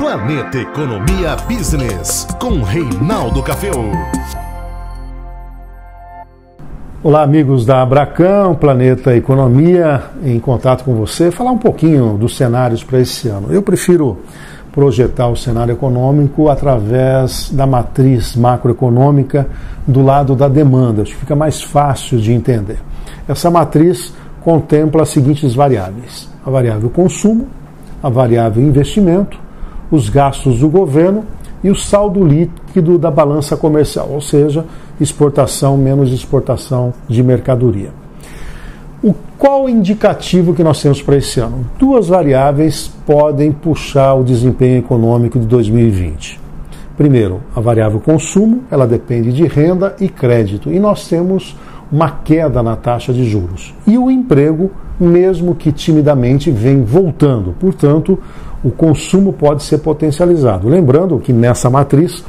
Planeta Economia Business, com Reinaldo Cafeú. Olá, amigos da Abracam, Planeta Economia, em contato com você, falar um pouquinho dos cenários para esse ano. Eu prefiro projetar o cenário econômico através da matriz macroeconômica do lado da demanda, acho que fica mais fácil de entender. Essa matriz contempla as seguintes variáveis: a variável consumo, a variável investimento, os gastos do governo e o saldo líquido da balança comercial, ou seja, exportação menos exportação de mercadoria. Qual o indicativo que nós temos para esse ano? Duas variáveis podem puxar o desempenho econômico de 2020. Primeiro, a variável consumo, ela depende de renda e crédito, e nós temos uma queda na taxa de juros. E o emprego, mesmo que timidamente, vem voltando. Portanto, o consumo pode ser potencializado. Lembrando que nessa matriz,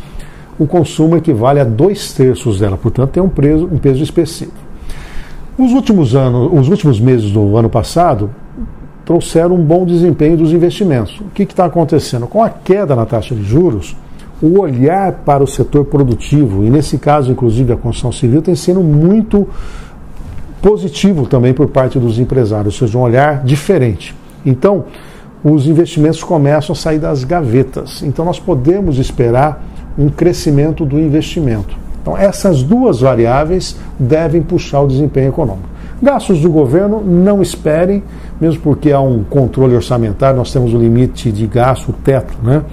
o consumo equivale a 2/3 dela, portanto tem um peso específico. Os últimos meses do ano passado trouxeram um bom desempenho dos investimentos. O que está acontecendo? Com a queda na taxa de juros, o olhar para o setor produtivo, e nesse caso inclusive a construção civil, tem sido muito positivo também por parte dos empresários, ou seja, um olhar diferente. Então, os investimentos começam a sair das gavetas. Então nós podemos esperar um crescimento do investimento. Então essas duas variáveis devem puxar o desempenho econômico. Gastos do governo, não esperem, mesmo porque há um controle orçamentário, nós temos o limite de gasto, o teto, né?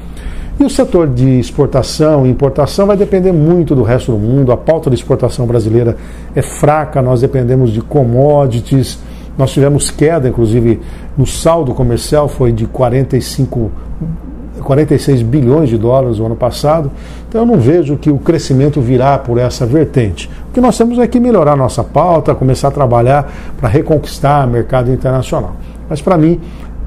E o setor de exportação e importação vai depender muito do resto do mundo. A pauta de exportação brasileira é fraca, nós dependemos de commodities. Nós tivemos queda, inclusive, no saldo comercial, foi de 46 bilhões de dólares no ano passado. Então eu não vejo que o crescimento virá por essa vertente. O que nós temos é que melhorar nossa pauta, começar a trabalhar para reconquistar o mercado internacional. Mas para mim,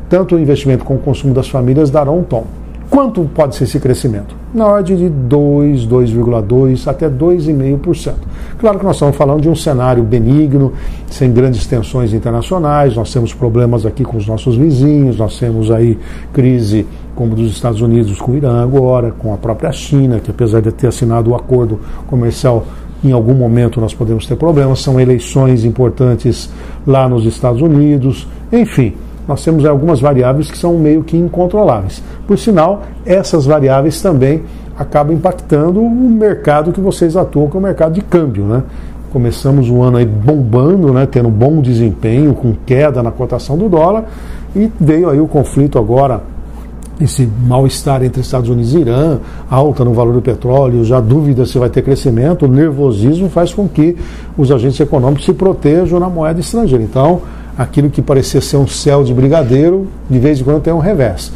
tanto o investimento como o consumo das famílias darão um tom. Quanto pode ser esse crescimento? Na ordem de 2,2% até 2,5%. Claro que nós estamos falando de um cenário benigno, sem grandes tensões internacionais, nós temos problemas aqui com os nossos vizinhos, nós temos aí crise como dos Estados Unidos com o Irã agora, com a própria China, que apesar de ter assinado o acordo comercial, em algum momento nós podemos ter problemas, são eleições importantes lá nos Estados Unidos, enfim. Nós temos algumas variáveis que são meio que incontroláveis. Por sinal, essas variáveis também acabam impactando o mercado que vocês atuam, que é o mercado de câmbio, né? Começamos o ano aí bombando, né, tendo bom desempenho, com queda na cotação do dólar, e veio aí o conflito agora, esse mal-estar entre Estados Unidos e Irã, alta no valor do petróleo, já dúvida se vai ter crescimento, o nervosismo faz com que os agentes econômicos se protejam na moeda estrangeira. Então, aquilo que parecia ser um céu de brigadeiro, de vez em quando tem um revés.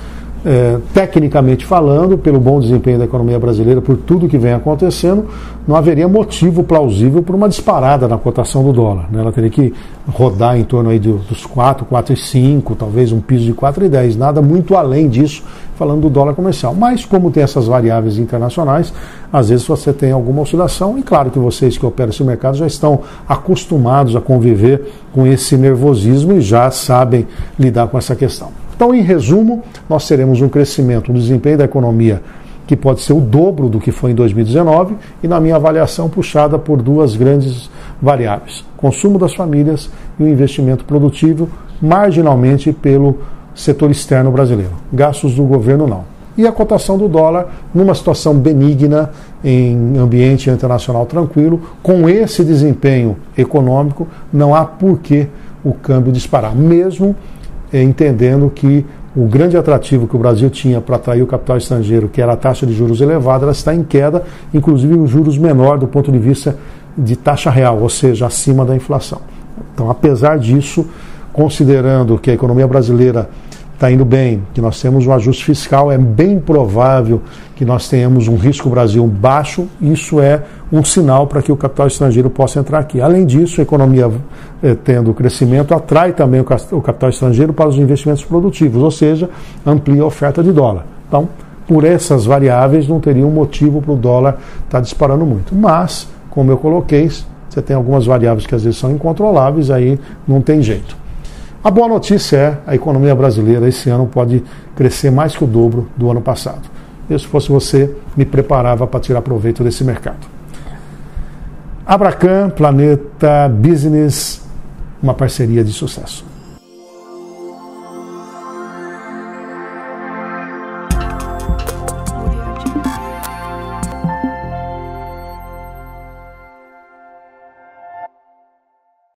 Tecnicamente falando, pelo bom desempenho da economia brasileira, por tudo que vem acontecendo, não haveria motivo plausível para uma disparada na cotação do dólar, né? Ela teria que rodar em torno aí dos 4,5, talvez um piso de 4,10, nada muito além disso, falando do dólar comercial. Mas como tem essas variáveis internacionais, às vezes você tem alguma oscilação, e claro que vocês que operam esse mercado já estão acostumados a conviver com esse nervosismo e já sabem lidar com essa questão. Então, em resumo, nós teremos um crescimento no desempenho da economia que pode ser o dobro do que foi em 2019 e, na minha avaliação, puxada por duas grandes variáveis: consumo das famílias e o investimento produtivo, marginalmente pelo setor externo brasileiro. Gastos do governo, não. E a cotação do dólar, numa situação benigna, em ambiente internacional tranquilo, com esse desempenho econômico, não há por que o câmbio disparar, mesmo entendendo que o grande atrativo que o Brasil tinha para atrair o capital estrangeiro, que era a taxa de juros elevada, ela está em queda, inclusive os juros menor do ponto de vista de taxa real, ou seja, acima da inflação. Então, apesar disso, considerando que a economia brasileira está indo bem, que nós temos um ajuste fiscal, é bem provável que nós tenhamos um risco Brasil baixo, isso é um sinal para que o capital estrangeiro possa entrar aqui. Além disso, a economia tendo crescimento atrai também o capital estrangeiro para os investimentos produtivos, ou seja, amplia a oferta de dólar. Então, por essas variáveis, não teria um motivo para o dólar estar disparando muito. Mas, como eu coloquei, você tem algumas variáveis que às vezes são incontroláveis, aí não tem jeito. A boa notícia é a economia brasileira esse ano pode crescer mais que o dobro do ano passado. Eu, se fosse você, me preparava para tirar proveito desse mercado. Abracan, Planeta Business, uma parceria de sucesso.